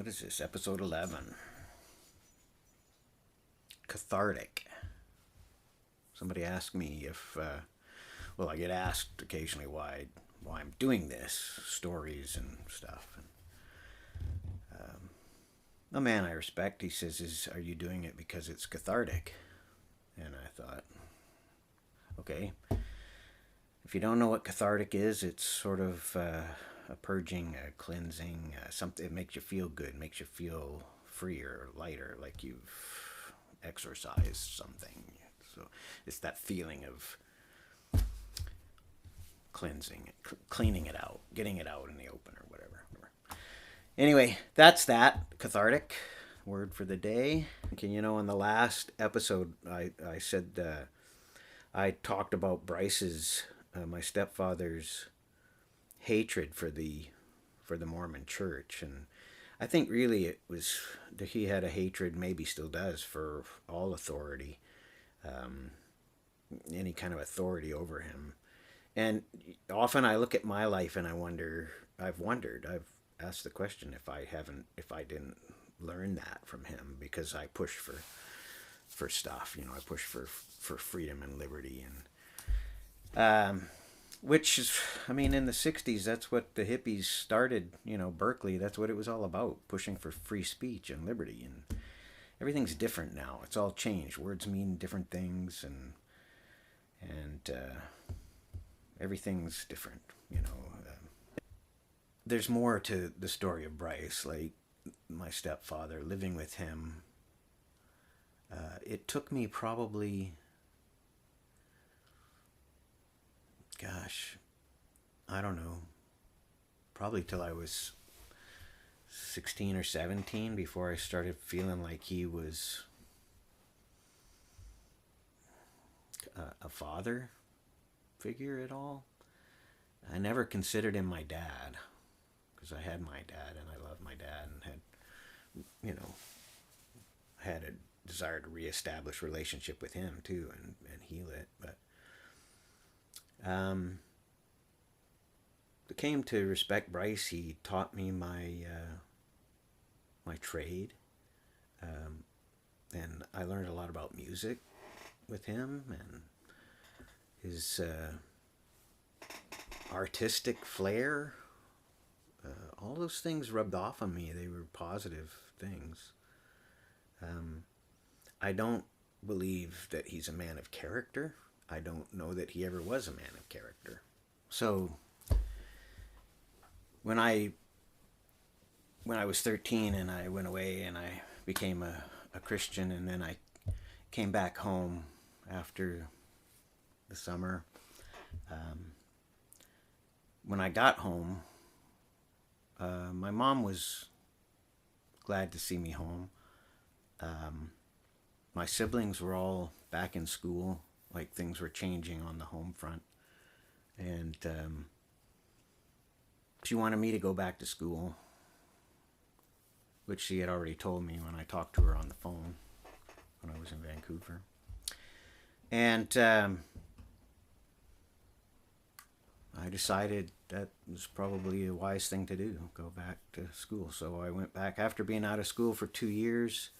is this? Episode 11. Cathartic. Somebody asked me if, I get asked occasionally why I'm doing this, stories and stuff. And a man I respect, he says, "Are you doing it because it's cathartic?" And I thought, okay. If you don't know what cathartic is, it's sort of a purging, a cleansing, something. It makes you feel good, makes you feel freer, lighter, like you've exorcised something. So it's that feeling of cleansing, cleaning it out, getting it out in the open or whatever. Anyway, that's that. Cathartic. Word for the day. Okay, in the last episode, I said I talked about Bryce's, my stepfather's hatred for the Mormon Church, and I think really it was that he had a hatred, maybe still does, for all authority, any kind of authority over him. And often I look at my life and I've asked the question if I didn't learn that from him, because I push for stuff, I push for freedom and liberty, and which is, in the 60s, that's what the hippies started, Berkeley, that's what it was all about, pushing for free speech and liberty. And everything's different now. It's all changed. Words mean different things, and everything's different, There's more to the story of Bryce, like my stepfather, living with him. It took me probably, I don't know, probably till I was 16 or 17 before I started feeling like he was a father figure at all. I never considered him my dad, because I had my dad and I loved my dad and had a desire to reestablish relationship with him too, and heal it. But I came to respect Bryce. He taught me my trade, and I learned a lot about music with him, and his artistic flair. All those things rubbed off on me. They were positive things. I don't believe that he's a man of character. I don't know that he ever was a man of character. So when I was 13 and I went away and I became a Christian, and then I came back home after the summer, when I got home, my mom was glad to see me home. My siblings were all back in school, like things were changing on the home front. And she wanted me to go back to school, which she had already told me when I talked to her on the phone when I was in Vancouver. And I decided that was probably a wise thing to do, go back to school. So I went back after being out of school for 2 years.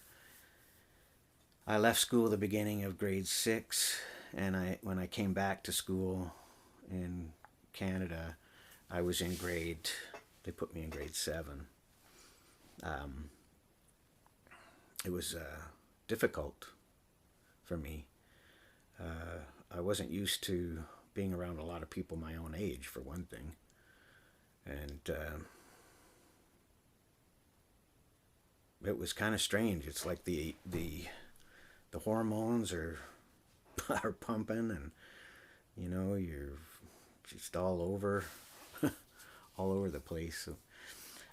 I left school at the beginning of grade 6, and when I came back to school in Canada, I was they put me in grade 7. It was difficult for me. I wasn't used to being around a lot of people my own age, for one thing. And it was kind of strange. It's like the hormones are pumping, and you're just all over the place. So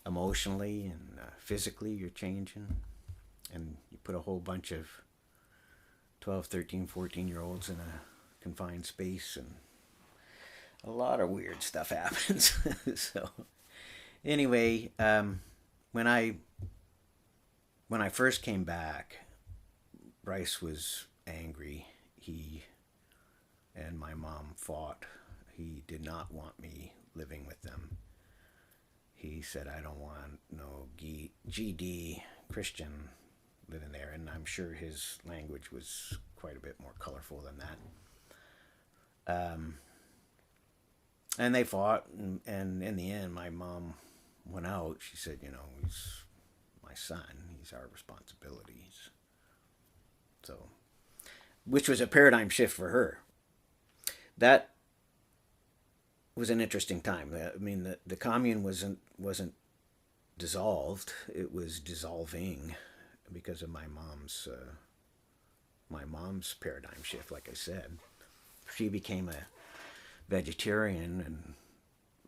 emotionally and physically you're changing, and you put a whole bunch of 12, 13, 14-year-olds in a confined space, and a lot of weird stuff happens. So anyway, when I first came back, Bryce was angry. He and my mom fought. He did not want me living with them. He said, I don't want no GD Christian living there. And I'm sure his language was quite a bit more colorful than that. And they fought, and in the end, my mom went out. She said, he's my son. He's our responsibility. So, which was a paradigm shift for her. That was an interesting time. I mean, the commune wasn't dissolved. It was dissolving because of my mom's paradigm shift. Like I said, she became a vegetarian, and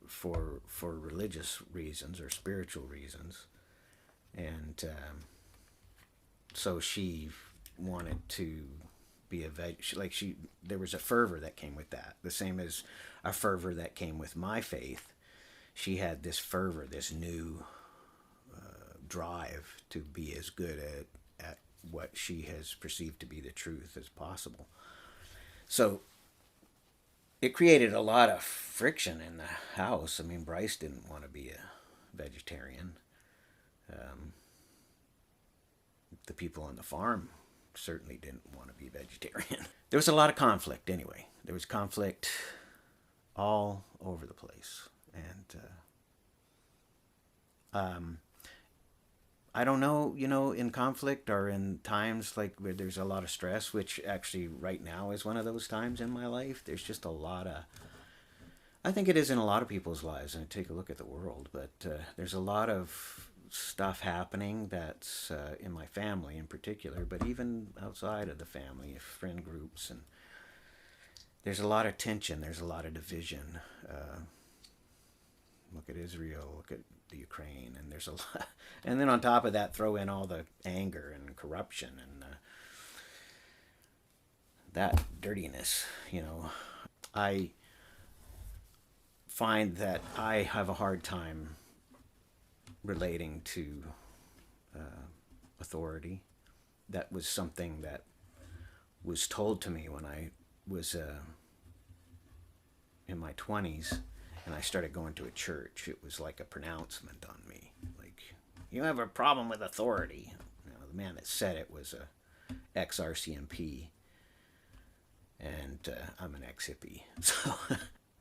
for religious reasons or spiritual reasons, and so she wanted to be a there was a fervor that came with that, the same as a fervor that came with my faith. She had this fervor, this new drive to be as good at what she has perceived to be the truth as possible. So it created a lot of friction in the house. I mean, Bryce didn't want to be a vegetarian. The people on the farm certainly didn't want to be vegetarian. There was a lot of conflict anyway. There was conflict all over the place. And I don't know, in conflict or in times like where there's a lot of stress, which actually right now is one of those times in my life. There's just a lot of, I think it is in a lot of people's lives, and take a look at the world, but there's a lot of stuff happening that's in my family in particular, but even outside of the family, friend groups, and there's a lot of tension, there's a lot of division. Look at Israel, look at the Ukraine, and there's a lot, and then on top of that, throw in all the anger and corruption and that dirtiness. I find that I have a hard time relating to authority. That was something that was told to me when I was in my 20s, and I started going to a church. It was like a pronouncement on me, like, you have a problem with authority. The man that said it was a ex-RCMP, and I'm an ex-hippie, so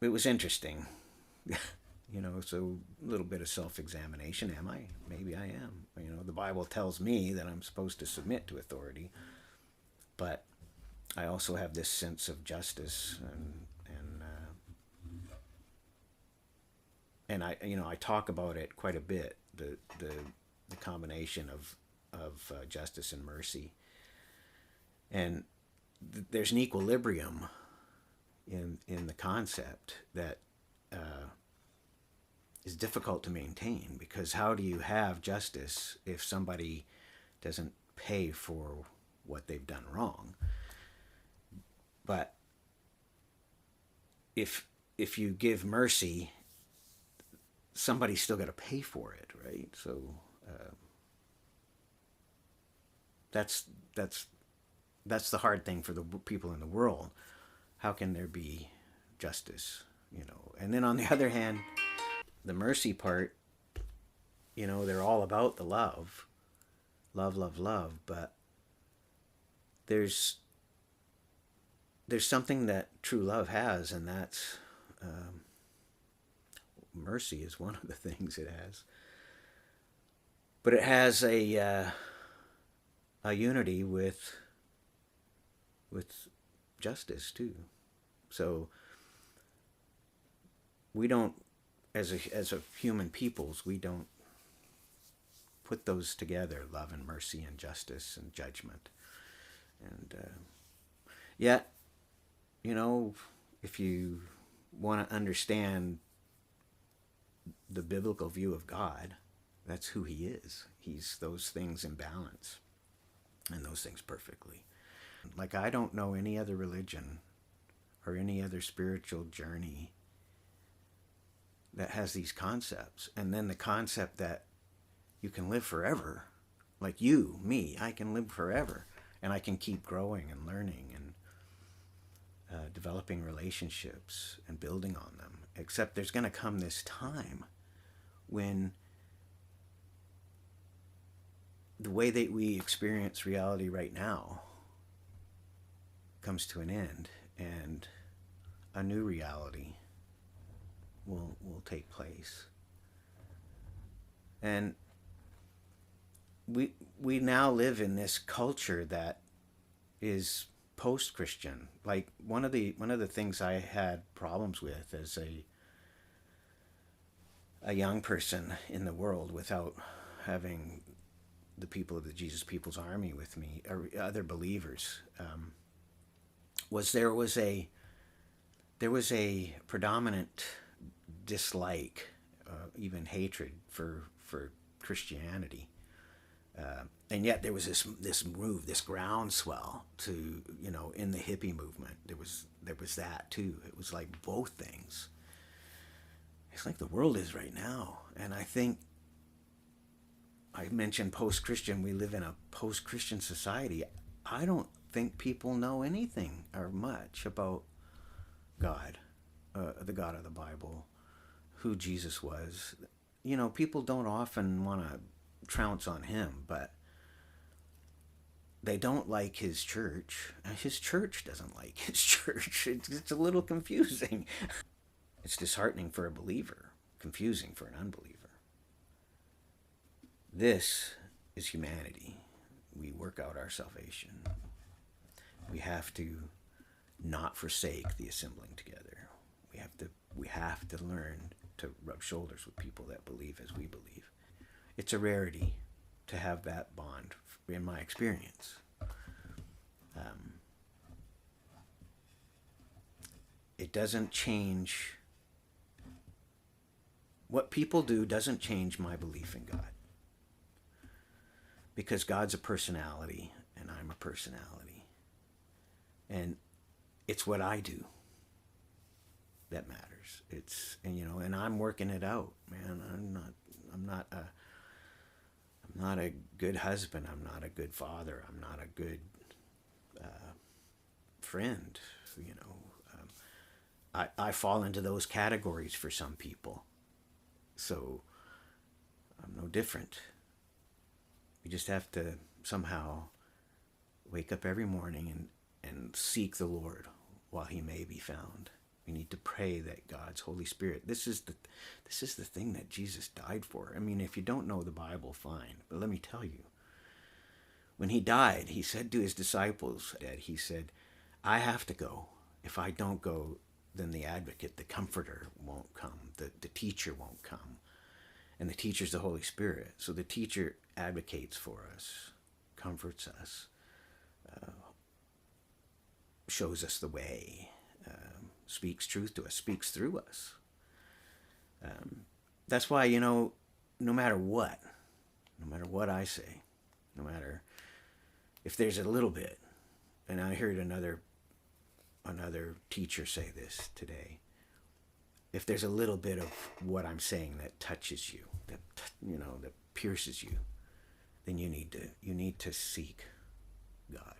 it was interesting. So a little bit of self-examination. Am I? Maybe I am. The Bible tells me that I'm supposed to submit to authority, but I also have this sense of justice, and I talk about it quite a bit. The combination of justice and mercy, and there's an equilibrium in the concept that is difficult to maintain, because how do you have justice if somebody doesn't pay for what they've done wrong? But if you give mercy, somebody's still got to pay for it, right? So that's the hard thing for the people in the world. How can there be justice? And then on the other hand, the mercy part, they're all about the love, but there's something that true love has, and that's mercy is one of the things it has. But it has a unity with justice too. So we don't, as a human peoples, we don't put those together, love and mercy and justice and judgment. And yet, if you want to understand the biblical view of God, that's who he is. He's those things in balance, and those things perfectly. Like, I don't know any other religion or any other spiritual journey that has these concepts. And then the concept that you can live forever, like me, I can live forever, and I can keep growing and learning and developing relationships and building on them. Except there's going to come this time when the way that we experience reality right now comes to an end, and a new reality will take place. And we now live in this culture that is post-Christian. Like one of the things I had problems with as a young person in the world, without having the people of the Jesus People's Army with me, or other believers, was there was a predominant dislike, even hatred for Christianity, and yet there was this move, this groundswell to, in the hippie movement. There was that too. It was like both things. It's like the world is right now, and I think I mentioned post-Christian. We live in a post-Christian society. I don't think people know anything or much about God, the God of the Bible, who Jesus was. People don't often want to trounce on him, but they don't like his church. His church doesn't like his church. It's a little confusing. It's disheartening for a believer, confusing for an unbeliever. This is humanity. We work out our salvation. We have to not forsake the assembling together. We have to learn to rub shoulders with people that believe as we believe. It's a rarity to have that bond, in my experience. It doesn't change. What people do doesn't change my belief in God. Because God's a personality and I'm a personality. And it's what I do that matters. And I'm working it out, man. I'm not a good husband. I'm not a good father. I'm not a good friend. I fall into those categories for some people. So I'm no different. We just have to somehow wake up every morning and seek the Lord while he may be found. We need to pray that God's Holy Spirit, this is the thing that Jesus died for. I mean, if you don't know the Bible, fine. But let me tell you, when he died, he said to his disciples, he said, I have to go. If I don't go, then the advocate, the comforter won't come. The teacher won't come. And the teacher's the Holy Spirit. So the teacher advocates for us, comforts us, shows us the way, speaks truth to us, speaks through us. That's why, no matter what I say, no matter if there's a little bit, and I heard another teacher say this today, if there's a little bit of what I'm saying that touches you, that pierces you, then you need to seek God.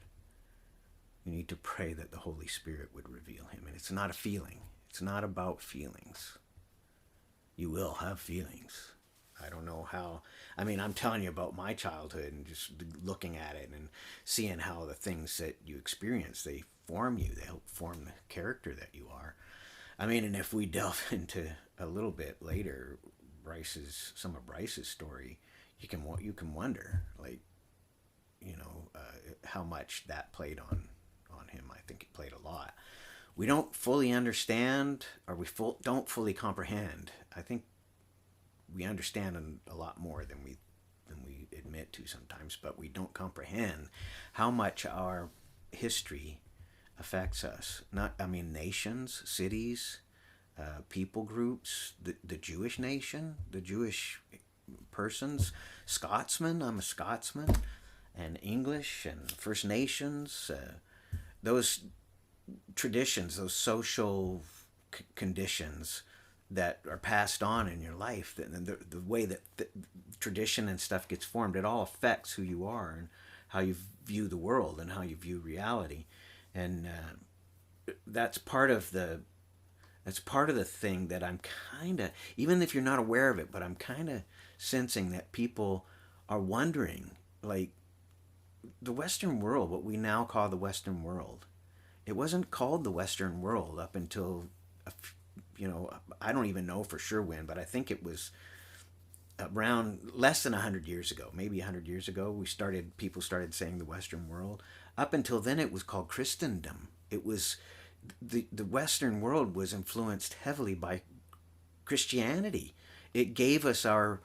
You need to pray that the Holy Spirit would reveal him. And it's not a feeling. It's not about feelings. You will have feelings. I don't know how. I mean, I'm telling you about my childhood and just looking at it and seeing how the things that you experience, they form you. They help form the character that you are. I mean, and if we delve into a little bit later, some of Bryce's story, you can wonder, like, how much that played on him. I think it played a lot. We don't fully understand, or don't fully comprehend. I think we understand a lot more than we admit to sometimes, but we don't comprehend how much our history affects us. Nations, cities, people groups, the Jewish nation, the Jewish persons, Scotsman. I'm a Scotsman, and English and First Nations. Those traditions, those social conditions that are passed on in your life, the way that tradition and stuff gets formed, it all affects who you are and how you view the world and how you view reality. And that's part of the thing that I'm kind of, even if you're not aware of it, but I'm kind of sensing that people are wondering like the Western world, what we now call the Western world, it wasn't called the Western world up until, I don't even know for sure when, but I think it was around less than 100 years ago, maybe 100 years ago, people started saying the Western world. Up until then, it was called Christendom. It was the Western world was influenced heavily by Christianity. It gave us our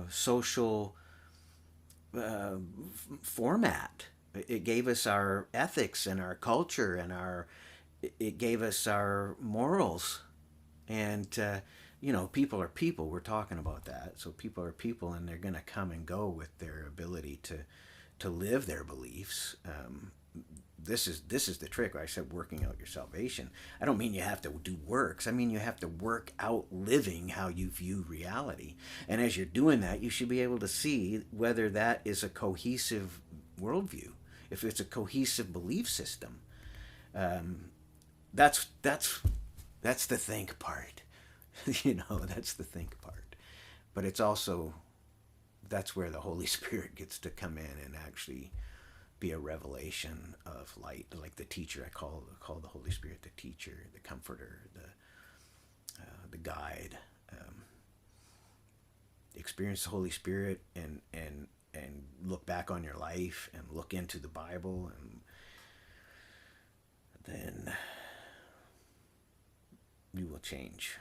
social format. It gave us our ethics and our culture and it gave us our morals. And people are people. We're talking about that. So people are people, and they're going to come and go with their ability to live their beliefs. This is the trick. I said working out your salvation. I don't mean you have to do works. I mean you have to work out living how you view reality. And as you're doing that, you should be able to see whether that is a cohesive worldview, if it's a cohesive belief system. That's the think part. That's the think part. But it's also, that's where the Holy Spirit gets to come in and actually be a revelation of light, like the teacher. I call the Holy Spirit the teacher, the comforter, the guide. Experience the Holy Spirit and look back on your life and look into the Bible, and then you will change.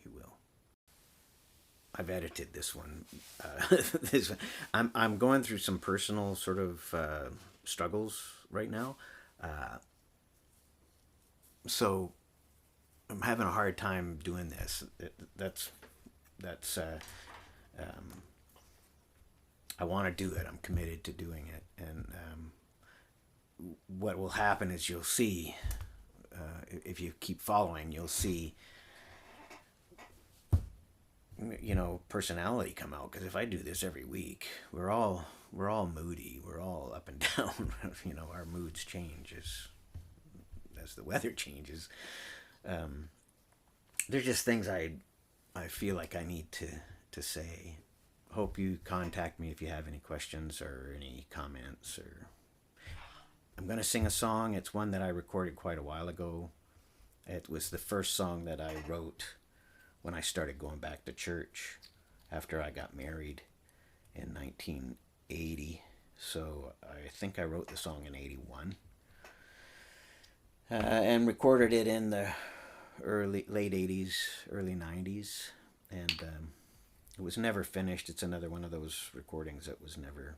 You will. I've edited this one. I'm going through some personal sort of struggles right now, so I'm having a hard time doing this. I want to do it. I'm committed to doing it, and what will happen is you'll see. If you keep following, you'll see personality come out. Because if I do this every week, we're all moody, we're all up and down. Our moods change as the weather changes. They're just things I feel like I need to say. Hope you contact me if you have any questions or any comments. Or I'm going to sing a song. It's one that I recorded quite a while ago. It was the first song that I wrote when I started going back to church after I got married in 1980. So I think I wrote the song in 81. And recorded it in the late 80s, early 90s. And it was never finished. It's another one of those recordings that was never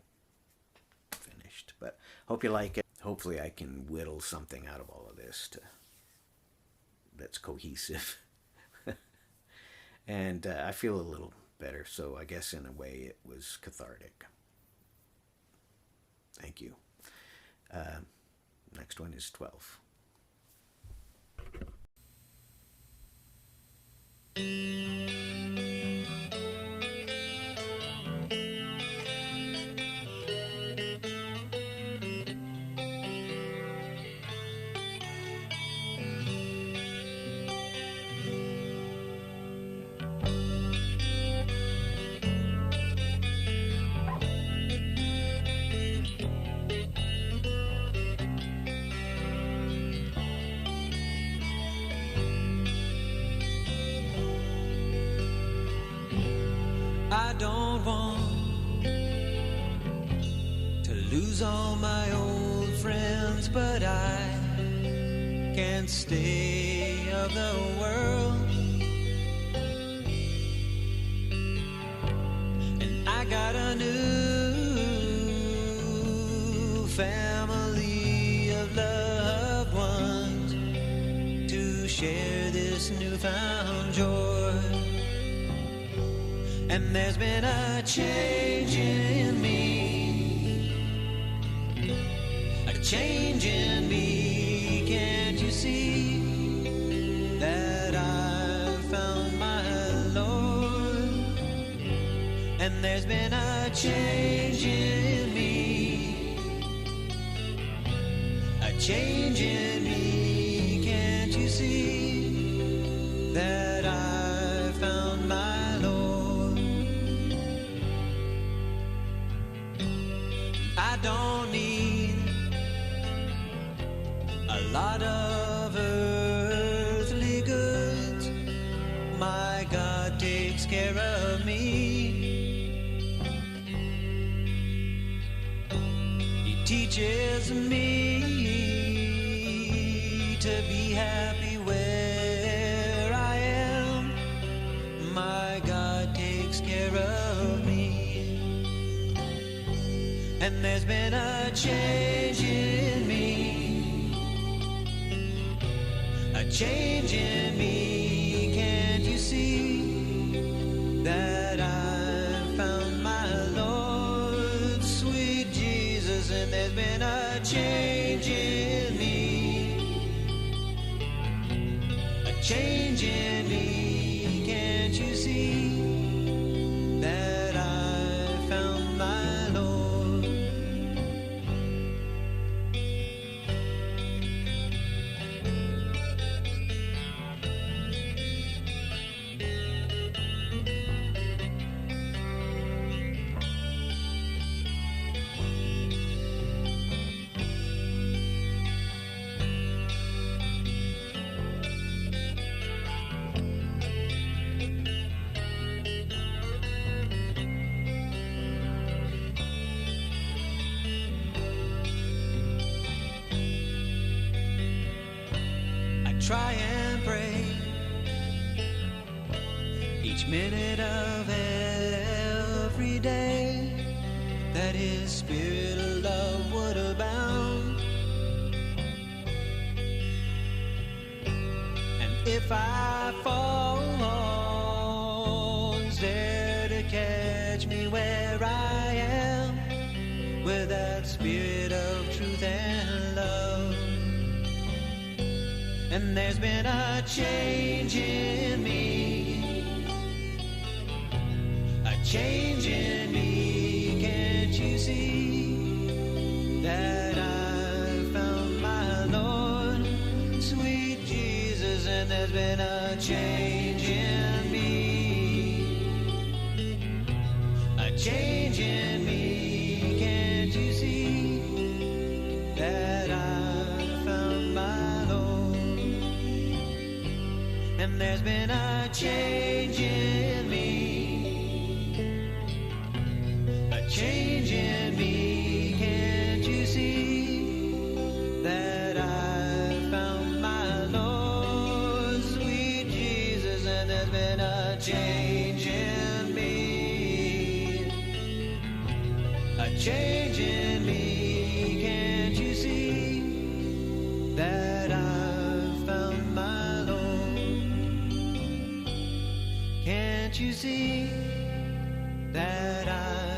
finished. But hope you like it. Hopefully I can whittle something out of all of this that's cohesive. And I feel a little better, so I guess in a way it was cathartic. Thank you. Next one is 12. I don't want to lose all my old friends, but I can't stay of the world. And I got a new family of loved ones to share this newfound joy. And there's been a change in me, a change in me. Can't you see that I've found my Lord? And there's been a change in me, a change in me. Can't you see that I've found my Lord? takes care of me. He teaches me to be happy where I am. My God takes care of me. And there's been a change in me, a change in me. Can't you see that I've found my Lord, sweet Jesus? And there's been a change in me, a change in me. Can't you see that I found my Lord? Try and pray each minute of every day that His Spirit of love would abound. And if I fall, He's there to catch me where I am with that Spirit of truth and love. And there's been a change in me, a change in me. Can't you see that I found my Lord, sweet Jesus? And there's been a change in me, a change in me. Can't you see that I found my Lord? And there's been a change in me, a change in me. Can't you see that I found my Lord, sweet Jesus? And there's been a change in me, a change in me. Can't you see that I found my Lord? Can't you see that I